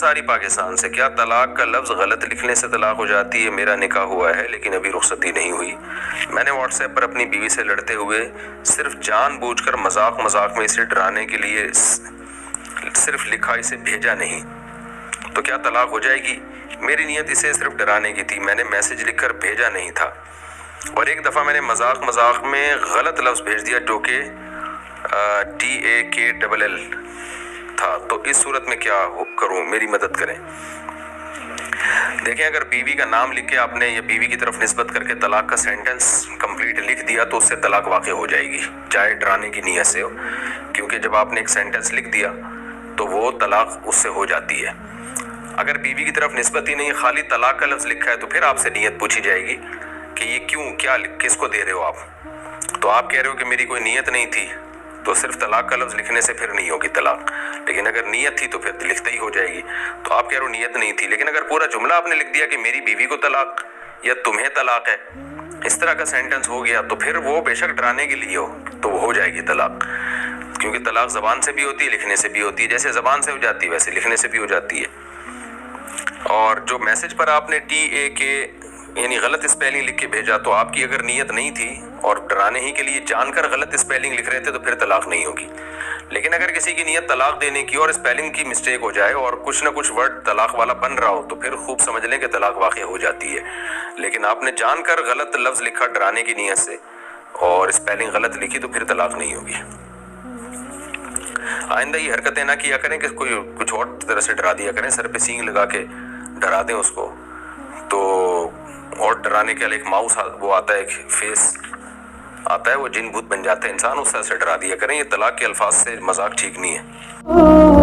انصاری پاکستان سے، کیا طلاق کا لفظ غلط لکھنے سے طلاق ہو جاتی ہے؟ میرا نکاح ہوا ہے لیکن ابھی رخصتی نہیں ہوئی، میں نے واٹس ایپ پر اپنی بیوی سے لڑتے ہوئے صرف جان بوجھ کر مذاق میں اسے ڈرانے کے لیے صرف لکھا، اسے بھیجا نہیں، تو کیا طلاق ہو جائے گی؟ میری نیت اسے صرف ڈرانے کی تھی، میں نے میسج لکھ کر بھیجا نہیں تھا، اور ایک دفعہ میں نے مذاق میں غلط لفظ بھیج دیا جو کہ TAKLL تھا، تو اس صورت میں کیا کروں؟ میری مدد کریں۔ دیکھیں، اگر بیوی کا نام لکھ کے آپ نے یا بیوی کی طرف نسبت کر کے طلاق کا سینٹنس کمپلیٹ لکھ دیا تو اس سے طلاق واقع ہو جائے گی، چاہے ڈرانے کی نیت سے ہو، کیونکہ جب آپ نے ایک سینٹنس لکھ دیا تو وہ طلاق اس سے ہو جاتی ہے۔ اگر بیوی کی طرف نسبت ہی نہیں، خالی طلاق کا لفظ لکھا ہے، تو پھر آپ سے نیت پوچھی جائے گی کہ یہ کیوں، کیا کس کو دے رہے ہو آپ؟ تو آپ کہہ رہے ہو کہ میری کوئی نیت نہیں تھی، تو صرف طلاق کا لفظ لکھنے سے پھر نہیں ہوگی طلاق، لیکن اگر نیت تھی تو پھر لکھتے ہی ہو جائے گی۔ تو آپ کہہ رہے ہو نیت نہیں تھی، لیکن اگر پورا جملہ آپ نے لکھ دیا کہ میری بیوی کو طلاق یا تمہیں طلاق ہے، اس طرح کا سینٹنس ہو گیا، تو پھر وہ بے شک ڈرانے کے لیے ہو تو وہ ہو جائے گی طلاق، کیونکہ طلاق زبان سے بھی ہوتی ہے، لکھنے سے بھی ہوتی ہے، جیسے زبان سے ہو جاتی ہے ویسے لکھنے سے بھی ہو جاتی ہے۔ اور جو میسج پر آپ نے TAK یعنی غلط اسپیلنگ لکھ کے بھیجا، تو آپ کی اگر نیت نہیں تھی اور ڈرانے ہی کے لیے جان کر غلط اسپیلنگ لکھ رہے تھے تو پھر طلاق نہیں ہوگی۔ لیکن اگر کسی کی نیت طلاق دینے کی اور اسپیلنگ کی مسٹیک ہو جائے اور کچھ نہ کچھ ورڈ طلاق والا بن رہا ہو، تو پھر خوب سمجھ لیں کہ طلاق واقع ہو جاتی ہے۔ لیکن آپ نے جان کر غلط لفظ لکھا ڈرانے کی نیت سے اور اسپیلنگ غلط لکھی تو پھر طلاق نہیں ہوگی۔ آئندہ یہ حرکتیں نہ کیا کریں کہ کوئی کچھ اور طرح سے ڈرا دیا کریں، سر پہ سینگ لگا کے ڈرا دیں اس کو، تو اور ڈرانے کے لیے ایک ماؤس وہ آتا ہے، ایک فیس آتا ہے، وہ جن بھوت بن جاتا ہے انسان، اس طرح سے ڈرا دیا کریں۔ یہ طلاق کے الفاظ سے مذاق ٹھیک نہیں ہے۔